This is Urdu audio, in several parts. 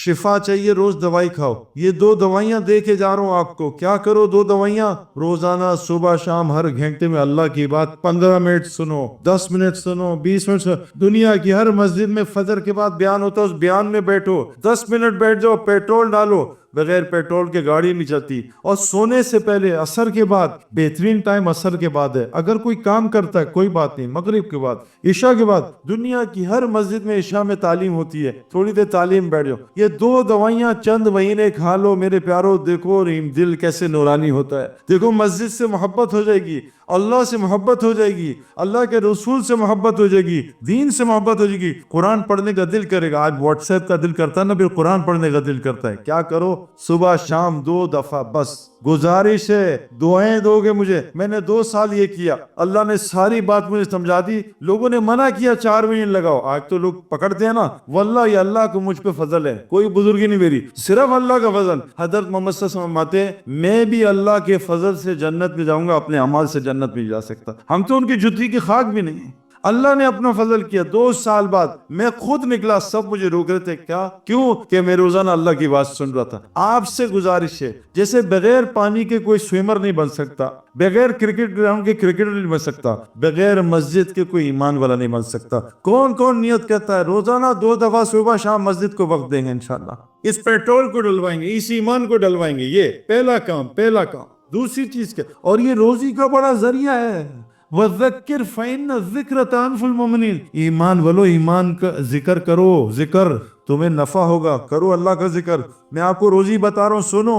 شفا چاہیے روز دوائی کھاؤ. یہ 2 دوائیاں دے کے جا رہا ہوں آپ کو. کیا کرو 2 دوائیاں روزانہ صبح شام ہر گھنٹے میں اللہ کی بات 15 منٹ سنو, 10 منٹ سنو, 20 منٹ سنو. دنیا کی ہر مسجد میں فجر کے بعد بیان ہوتا ہے, اس بیان میں بیٹھو, 10 منٹ بیٹھ جاؤ, پیٹرول ڈالو. بغیر پیٹرول کے گاڑی نہیں چلتی. اور سونے سے پہلے عصر کے بعد بہترین ٹائم عصر کے بعد ہے. اگر کوئی کام کرتا ہے کوئی بات نہیں, مغرب کے بعد, عشاء کے بعد. دنیا کی ہر مسجد میں عشاء میں تعلیم ہوتی ہے, تھوڑی دیر تعلیم بیٹھ جاؤ. یہ 2 دوائیاں چند مہینے کھا لو میرے پیارو, دیکھو دل کیسے نورانی ہوتا ہے. دیکھو مسجد سے محبت ہو جائے گی, اللہ سے محبت ہو جائے گی, اللہ کے رسول سے محبت ہو جائے گی, دین سے محبت ہو جائے گی. قرآن پڑھنے کا دل کرے گا. آج واٹس ایپ کا دل کرتا ہے نا, پھر قرآن پڑھنے کا دل کرتا ہے. کیا کرو, صبح شام 2 دفعہ بس. گزارش ہے دعائیں دو گے مجھے. میں نے 2 سال یہ کیا, اللہ نے ساری بات مجھے سمجھا دی. لوگوں نے منع کیا 4 منٹ لگاؤ, آج تو لوگ پکڑتے ہیں نا. واللہ یہ اللہ کو مجھ پہ فضل ہے, کوئی بزرگی نہیں میری, صرف اللہ کا فضل. حضرت محمد صلی اللہ علیہ وسلم فرماتے ہیں میں بھی اللہ کے فضل سے جنت میں جاؤں گا, اپنے اعمال سے جنت میں جا سکتا. ہم تو ان کی جوتی کی خاک بھی نہیں. اللہ نے اپنا فضل کیا. 2 سال بعد میں خود نکلا, سب مجھے روک رہے تھے. کیوں کہ میں روزانہ اللہ کی بات سن رہا تھا. آپ سے گزارش ہے, جیسے بغیر پانی کے کوئی سوئمر نہیں بن سکتا, بغیر کرکٹ گراؤنڈ کے کرکٹر نہیں بن سکتا, بغیر مسجد کے کوئی ایمان والا نہیں بن سکتا. کون کون نیت کرتا ہے روزانہ 2 دفعہ صبح شام مسجد کو وقت دیں گے انشاءاللہ, اس پیٹرول کو ڈلوائیں گے, اس ایمان کو ڈلوائیں گے. یہ پہلا کام. دوسری چیز کیا, اور یہ روزی کا بڑا ذریعہ ہے. وَذَكِّرْ فَإِنَّ الذِّكْرَ تَنفُعُ الْمُؤْمِنِينَ. ایمان والو ایمان کا ذکر کرو, ذکر تمہیں نفع ہوگا. کرو اللہ کا ذکر. میں آپ کو روزی بتا رہا ہوں, سنو.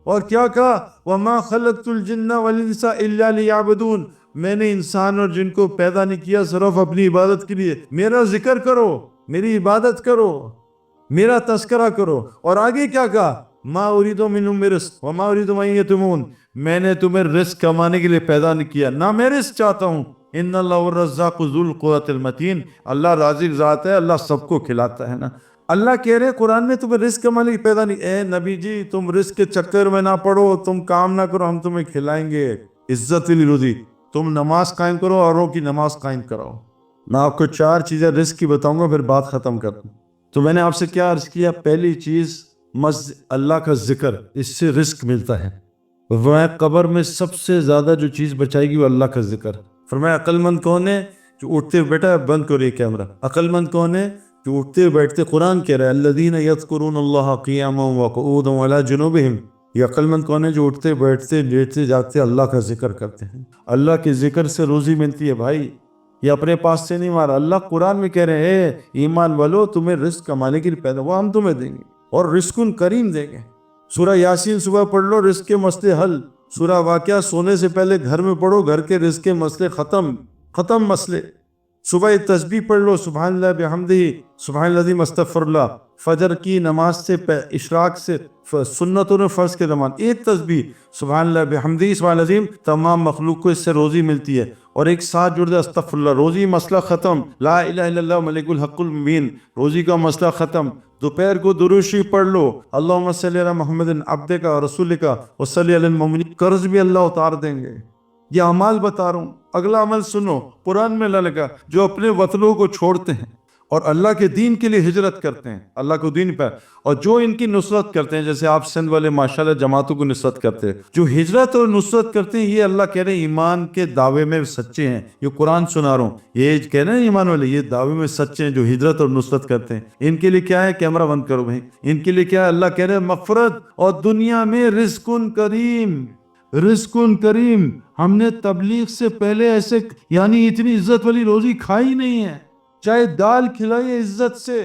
اور کیا کہا, وَمَا خَلَقْتُ الْجِنَّ وَالْإِنسَ إِلَّا لِيَعْبُدُونَ. میں نے انسان اور جن کو پیدا نہیں کیا صرف اپنی عبادت کے لیے. میرا ذکر کرو, میری عبادت کرو, میرا تذکرہ کرو. اور آگے کیا کہا, ما اریدو منہم من رزق وما اریدو ان یطعمون. میں نے تمہیں رزق کمانے کے لیے پیدا نہیں کیا, نہ میں رزق چاہتا ہوں. ان اللہ الرزاق ذو القوۃ المتین. اللہ رازق ذات ہے, اللہ سب کو کھلاتا ہے نا. اللہ کہہ رہے قرآن میں تمہیں رزق کمانے کی پیدا نہیں. اے نبی جی تم رزق کے چکر میں نہ پڑو, تم کام نہ کرو, ہم تمہیں کھلائیں گے. عزت والی روزی. تم نماز قائم کرو, اوروں کی نماز قائم کراؤ. میں آپ کو 4 چیزیں رزق کی بتاؤں گا, پھر بات ختم کر دوں. تو میں نے آپ سے کیا عرض کیا, پہلی چیز اللہ کا ذکر, اس سے رزق ملتا ہے. فرمایا قبر میں سب سے زیادہ جو چیز بچائے گی وہ اللہ کا ذکر. فرمایا عقل مند کون ہے, جو اٹھتے بیٹھا, بند کرو یہ کیمرہ. عقل مند کون ہے, جو اٹھتے بیٹھتے, قرآن کہہ رہا ہے الذین یذکرون اللہ قیاما وقعودا وعلی جنوبہم. یہ عقل مند کون ہے, جو اٹھتے بیٹھتے لیٹتے جاگتے اللہ کا ذکر کرتے ہیں. اللہ کے ذکر سے روزی ملتی ہے بھائی, یہ اپنے پاس سے نہیں مارا. اللہ قرآن میں کہہ رہے ہیں ایمان والو تمہیں رزق کمانے کے لیے پیدا, وہ ہم تمہیں دیں گے, اور رزق کریم دیں گے. سورہ یاسین صبح پڑھ لو, رزق کے مسئلے حل. سورہ واقعہ سونے سے پہلے گھر میں پڑھو, گھر کے رزق کے مسئلے ختم مسئلے. صبح تسبیح پڑھ لو, سبحان اللہ بحمدہ, سبحان العظیم استغفر اللہ. فجر کی نماز سے اشراق سے سنتوں نے فرض کے زمان ایک تسبیح سبحان اللہ بحمدہ سبحان العظیم, تمام مخلوق کو اس سے روزی ملتی ہے. اور ایک ساتھ جڑ جائے استغفر اللہ, روزی مسئلہ ختم. لا الہ الا اللہ ملک الحق المبین, روزی کا مسئلہ ختم. دوپہر کو درود شریف پڑھ لو, اللہم صلی علی محمد عبدک و رسولک وصلی علی المؤمنین, قرض بھی اللہ اتار دیں گے. یہ اعمال بتا رہا ہوں. اگلا عمل سنو, قرآن میں اللہ لکھا جو اپنے وطنوں کو چھوڑتے ہیں اور اللہ کے دین کے لیے ہجرت کرتے ہیں, اللہ کو دین پہ, اور جو ان کی نصرت کرتے ہیں, جیسے آپ سندھ والے ماشاءاللہ جماعتوں کو نصرت کرتے ہیں, جو ہجرت اور نصرت کرتے ہیں, یہ اللہ کہہ رہے ہیں ایمان کے دعوے میں سچے ہیں. یہ قرآن سنا رہا ہوں, یہ کہہ رہے ہیں ایمان والے یہ دعوے میں سچے ہیں جو ہجرت اور نصرت کرتے ہیں. ان کے لیے کیا ہے, کیمرہ بند کرو بھائی, ان کے لیے کیا ہے, اللہ کہہ رہے ہیں مغفرت اور دنیا میں رزق کریم. رزق کریم. ہم نے تبلیغ سے پہلے ایسے یعنی اتنی عزت والی روزی کھائی نہیں ہے. چاہے دال کھلائیے عزت سے,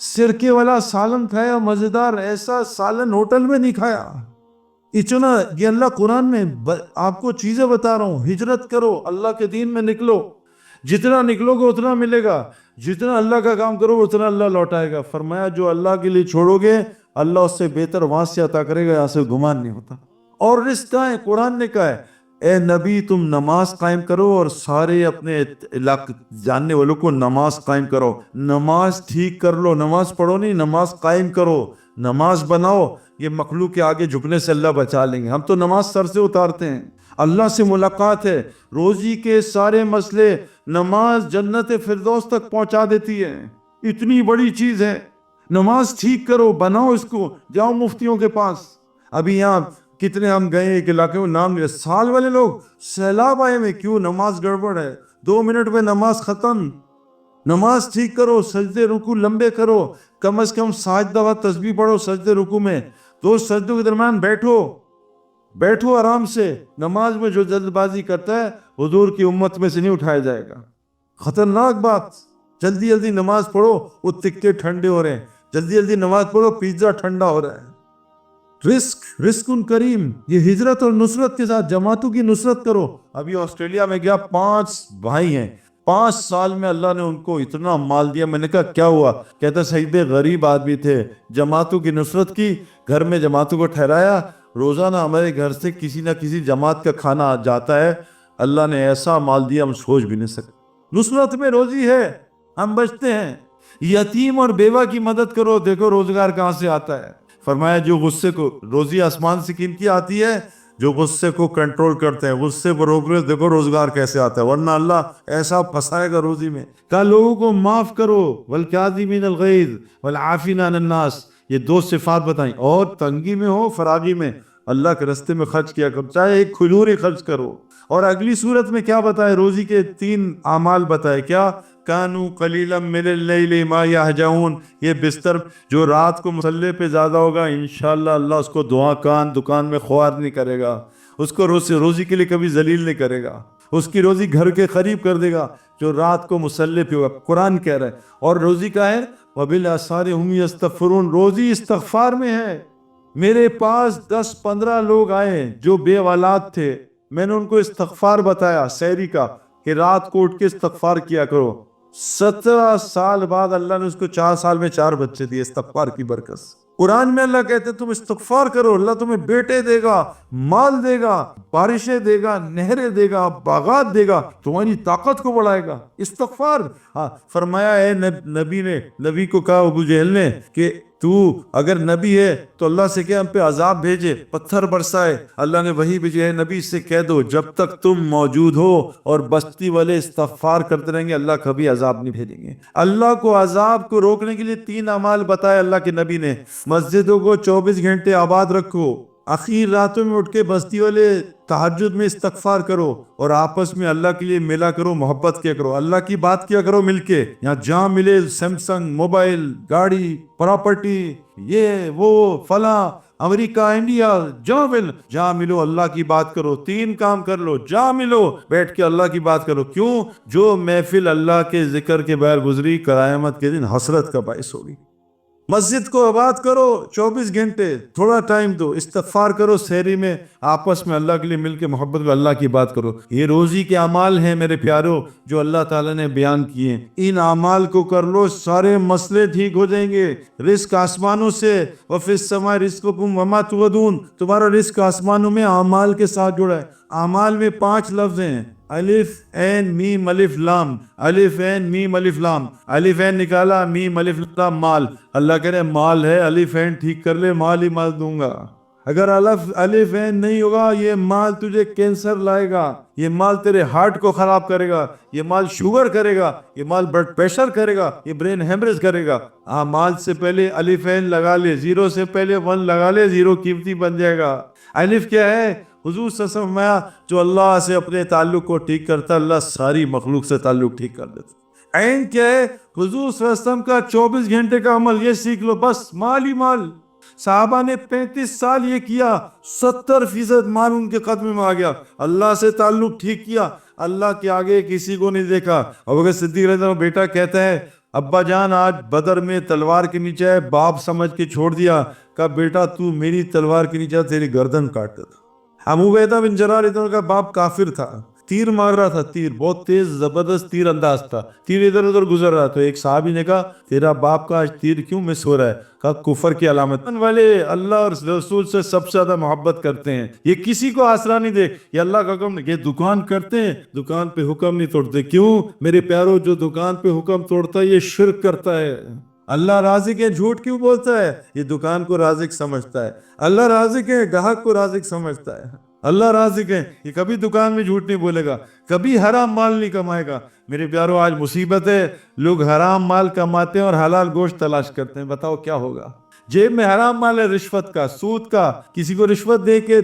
سرکے والا سالن کھایا مزیدار, ایسا سالن ہوٹل میں نہیں کھایا. اتنا یہ اللہ قرآن میں آپ کو چیزیں بتا رہا ہوں. ہجرت کرو, اللہ کے دین میں نکلو, جتنا نکلو گے اتنا ملے گا, جتنا اللہ کا کام کرو اتنا اللہ لوٹائے گا. فرمایا جو اللہ کے لیے چھوڑو گے اللہ اس سے بہتر وہاں سے عطا کرے گا, یہاں سے گمان نہیں ہوتا. اور رزق ہے, قرآن نے کہا ہے اے نبی تم نماز قائم کرو اور سارے اپنے علاقے جاننے والوں کو نماز قائم کرو. نماز ٹھیک کر لو, نماز پڑھو نہیں, نماز قائم کرو, نماز بناؤ. یہ مخلوق کے آگے جھکنے سے اللہ بچا لیں گے. ہم تو نماز سر سے اتارتے ہیں. اللہ سے ملاقات ہے, روزی کے سارے مسئلے, نماز جنت فردوس تک پہنچا دیتی ہے. اتنی بڑی چیز ہے. نماز ٹھیک کرو, بناؤ اس کو, جاؤ مفتیوں کے پاس. ابھی یہاں کتنے ہم گئے ایک علاقے میں, نام لیا, سال والے لوگ سیلاب آئے میں, کیوں؟ نماز گڑبڑ ہے, 2 منٹ میں نماز ختم. نماز ٹھیک کرو, سجدے رکوع لمبے کرو, کم از کم 7 دفعہ تسبیح پڑھو سجدے رکوع میں, 2 سجدوں کے درمیان بیٹھو آرام سے. نماز میں جو جلد بازی کرتا ہے حضور کی امت میں سے نہیں اٹھایا جائے گا. خطرناک بات. جلدی جلدی نماز پڑھو, وہ تکے ٹھنڈے ہو رہے ہیں, جلدی جلدی نماز پڑھو, پیزا ٹھنڈا ہو رہا ہے. رزق کریم, یہ ہجرت اور نصرت کے ساتھ جماعتوں کی نصرت کرو. ابھی آسٹریلیا میں گیا, 5 بھائی ہیں, 5 سال میں اللہ نے ان کو اتنا مال دیا. میں نے کہا کیا ہوا؟ کہتا سیدے غریب آدمی تھے, جماعتوں کی نصرت کی, گھر میں جماعتوں کو ٹھہرایا, روزانہ ہمارے گھر سے کسی نہ کسی جماعت کا کھانا جاتا ہے. اللہ نے ایسا مال دیا ہم سوچ بھی نہیں سکتے. نصرت میں روزی ہے, ہم بچتے ہیں. یتیم اور بیوہ کی مدد کرو, دیکھو روزگار کہاں سے آتا ہے. فرمایا جو غصے کو, روزی آسمان سے کن کی آتی ہے؟ جو غصے کو کنٹرول کرتے ہیں, غصے پر روک رہے, دیکھو روزگار کیسے آتا ہے, ورنہ اللہ ایسا پھنسائے گا روزی میں. کہا لوگوں کو معاف کرو, والکاظمین الغیظ والعافین عن الناس, یہ 2 صفات بتائیں. اور تنگی میں ہو, فراغی میں, اللہ کے راستے میں خرچ کیا کرو, چاہے ایک کھجور ہی خرچ کرو. اور اگلی صورت میں کیا بتائے؟ روزی کے 3 اعمال بتائے. کیا؟ کانو قلیلا من اللیل ما یہجعون, یہ بستر جو رات کو مصلے پہ زیادہ ہوگا, انشاءاللہ اللہ اس کو دکان میں خوار نہیں کرے گا, اس کو روزی کے لیے کبھی ذلیل نہیں کرے گا, اس کی روزی گھر کے قریب کر دے گا جو رات کو مصلے پہ ہوگا. قرآن کہہ رہا ہے. اور روزی کا ہے وبالاسحار هم یستغفرون, روزی استغفار میں ہے. میرے پاس 10-15 لوگ آئے جو بے اولاد تھے, میں نے ان کو استغفار بتایا سحری کا, کہ رات کو اٹھ کے استغفار کیا کرو. 17 سال بعد اللہ نے اس کو 4 سال میں 4 بچے دیے استغفار کی برکت سے. قرآن میں اللہ کہتے ہیں تم استغفار کرو, اللہ تمہیں بیٹے دے گا, مال دے گا, بارشیں دے گا, نہریں دے گا, باغات دے گا, تمہاری طاقت کو بڑھائے گا. استغفار. ہاں فرمایا اے نبی کو کہا ابو جہل نے کہ تو اگر نبی ہے تو اللہ سے کہ ہم پہ عذاب بھیجے, پتھر برسائے. اللہ نے وہی بھیجے, ہے نبی سے کہہ دو جب تک تم موجود ہو اور بستی والے استغفار کرتے رہیں گے, اللہ کبھی عذاب نہیں بھیجیں گے. اللہ کو عذاب کو روکنے کے لیے 3 اعمال بتائے اللہ کے نبی نے. مسجدوں کو 24 گھنٹے آباد رکھو, اخیر راتوں میں اٹھ کے بستی والے تہجد میں استغفار کرو, اور آپس میں اللہ کے لیے ملا کرو, محبت کیا کرو, اللہ کی بات کیا کرو مل کے. یہاں جہاں ملے سیمسنگ, موبائل, گاڑی, پراپرٹی, یہ وہ فلاں, امریکہ, انڈیا, جہاں ملو اللہ کی بات کرو. 3 کام کر لو, جہاں ملو بیٹھ کے اللہ کی بات کرو. کیوں؟ جو محفل اللہ کے ذکر کے بغیر گزری قیامت کے دن حسرت کا باعث ہوگی. مسجد کو آباد کرو, 24 گھنٹے, تھوڑا ٹائم دو, استغفار کرو سحری میں, آپس میں اللہ کے لیے مل کے محبت میں اللہ کی بات کرو. یہ روزی کے اعمال ہیں میرے پیارو جو اللہ تعالیٰ نے بیان کیے. ان اعمال کو کر لو, سارے مسئلے ٹھیک ہو جائیں گے. رزق آسمانوں سے, وفی السماء رزقکم وما توعدون, تمہارا رزق آسمانوں میں اعمال کے ساتھ جڑا ہے. اعمال میں 5 لفظ ہیں, الف عین میم الف لام, الف عین میم الف لام, الف عین نکالا, میم الف لام مال. اللہ کہہ رہے مال ہے, الف عین ٹھیک کر لے, مال ہی مال دوں گا. اگر الف عین نہیں ہوگا, یہ مال تجھے کینسر لائے گا, یہ مال تیرے ہارٹ کو خراب کرے گا, یہ مال شوگر کرے گا, یہ مال بلڈ پریشر کرے گا, یہ برین ہیمریج کرے گا. مال سے پہلے الف عین لگا لے, 0 سے پہلے 1 لگا لے, 0 قیمتی بن جائے گا. الف کیا ہے؟ حضور صلی اللہ علیہ وسلم فرمایا جو اللہ سے اپنے تعلق کو ٹھیک کرتا, اللہ ساری مخلوق سے تعلق ٹھیک کر دیتا. عین کیا ہے؟ حضور صلی اللہ علیہ وسلم کا 24 گھنٹے کا عمل, یہ سیکھ لو, بس مال ہی مال. صحابہ نے 35 سال یہ کیا, 70% مال ان کے قدم میں آ گیا. اللہ سے تعلق ٹھیک کیا, اللہ کے آگے کسی کو نہیں دیکھا. ابوبکر صدیق رضی اللہ عنہ بیٹا کہتا ہے ابا جان آج بدر میں تلوار کے نیچے ہے, باپ سمجھ کے چھوڑ دیا. کہا بیٹا تو میری تلوار کے نیچے تیری گردن کاٹ دیتا. ابو عبیدہ بن جراح کا باپ کافر تھا, تیر مار رہا تھا, تیر بہت تیز زبردست تیر انداز تھا, تیر ادھر ادھر گزر رہا. تو ایک صحابی نے کہا تیرا باپ کا آج تیر کیوں مس ہو رہا ہے؟ کہا کفر کی علامت. والے اللہ اور رسول سے سب سے زیادہ محبت کرتے ہیں, یہ کسی کو آسرا نہیں دے, یہ اللہ کا حکم. یہ دکان کرتے ہیں, دکان پہ حکم نہیں توڑتے. کیوں میرے پیارو؟ جو دکان پہ حکم توڑتا ہے یہ شرک کرتا ہے. اللہ رازق ہے, جھوٹ کیوں بولتا ہے؟ یہ دکان کو رازق سمجھتا ہے. اللہ رازق ہے, گاہک کو رازق سمجھتا ہے. اللہ رازق ہے, یہ کبھی دکان میں جھوٹ نہیں بولے گا, کبھی حرام مال نہیں کمائے گا. میرے پیارو آج مصیبت ہے, لوگ حرام مال کماتے ہیں اور حلال گوشت تلاش کرتے ہیں. بتاؤ کیا ہوگا؟ جیب میں حرام مال ہے, رشوت کا, سود کا. کسی کو رشوت دے کے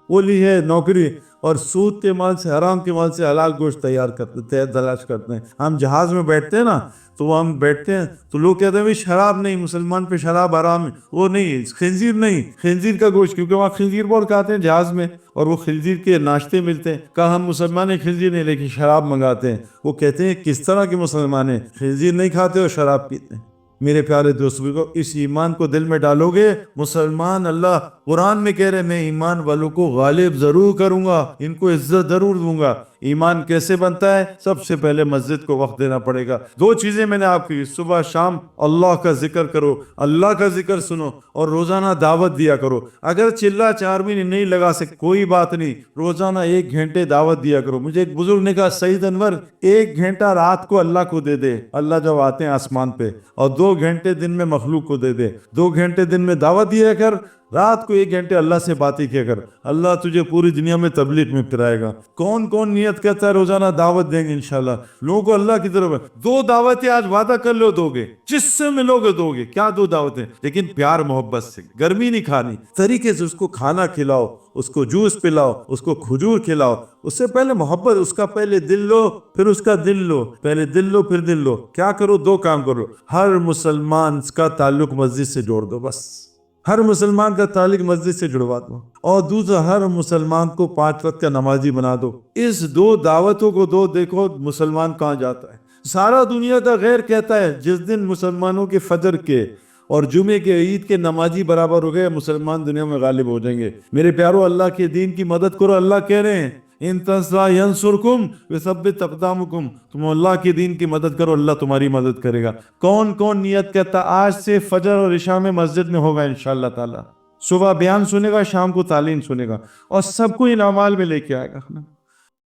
وہ لی ہے نوکری, اور سود کے مال سے, حرام کے مال سے حلال گوشت تلاش کرتے ہیں. ہم جہاز میں بیٹھتے ہیں نا, تو ہم بیٹھتے ہیں تو لوگ کہتے ہیں بھائی شراب نہیں, مسلمان پہ شراب حرام ہے. وہ نہیں, خنزیر نہیں, خنزیر کا گوشت, کیونکہ وہاں خنزیر بہت کھاتے ہیں جہاز میں, اور وہ خنزیر کے ناشتے ملتے ہیں. کہا ہم مسلمان ہیں خنزیر نہیں, لیکن شراب منگاتے ہیں. وہ کہتے ہیں کس طرح کے مسلمان ہیں, خنزیر نہیں کھاتے اور شراب پیتے ہیں. میرے پیارے دوستوں کو, اس ایمان کو دل میں ڈالو گے, مسلمان, اللہ قرآن میں کہہ رہے میں ایمان والوں کو غالب ضرور کروں گا, ان کو عزت ضرور دوں گا. ایمان کیسے بنتا ہے؟ سب سے پہلے مسجد کو وقت دینا پڑے گا. 2 چیزیں میں نے آپ کی, صبح شام اللہ کا ذکر کرو, اللہ کا ذکر سنو, اور روزانہ دعوت دیا کرو. اگر چلا 4 مہینے نہیں لگا سکتے کوئی بات نہیں, روزانہ 1 گھنٹے دعوت دیا کرو. مجھے ایک بزرگ نے کہا, سعید انور 1 گھنٹہ رات کو اللہ کو دے دے, اللہ جب آتے ہیں آسمان پہ, اور 2 گھنٹے دن میں مخلوق کو دے دے. 2 گھنٹے دن میں دعوت دیا کر, رات کو 1 گھنٹے اللہ سے باتیں کیا کر. اللہ تجھے پوری دنیا میں تبلیغ میں پھرائے گا. کون کون نیت کرتا ہے روزانہ دعوت دیں گے انشاءاللہ, لوگوں کو اللہ کی طرف. 2 دعوتیں آج وعدہ کر لو دو گے, جس سے ملو گے دو گے. کیا 2 دعوتیں؟ لیکن پیار محبت سے, گرمی نہیں کھانی, طریقے سے اس کو کھانا کھلاؤ, اس کو جوس پلاؤ, اس کو کھجور کھلاؤ. اس سے پہلے محبت, اس کا پہلے دل لو پھر اس کا دل لو, پہلے دل لو پھر دل لو. کیا کرو؟ 2 کام کرو. ہر مسلمان کا تعلق مسجد سے جوڑ دو, بس ہر مسلمان کا تعلق مسجد سے جڑوا دو. اور دوسرا, ہر مسلمان کو 5 وقت کا نمازی بنا دو. اس 2 دعوتوں کو دو, دیکھو مسلمان کہاں جاتا ہے. سارا دنیا کا غیر کہتا ہے جس دن مسلمانوں کے فجر کے اور جمعے کے عید کے نمازی برابر ہو گئے, مسلمان دنیا میں غالب ہو جائیں گے. میرے پیارو, اللہ کے دین کی مدد کرو. اللہ کہہ رہے ہیں ان تنصروا ینصرکم ویثبت اقدامکم, تم اللہ کے دین کی مدد کرو, اللہ تمہاری مدد کرے گا. کون کون نیت کرتا آج سے فجر اور عشاء میں مسجد میں ہوگا انشاءاللہ تعالی. صبح بیان سنے گا, شام کو تعلیم سنے گا, اور سب کو ان اعمال میں لے کے آئے گا.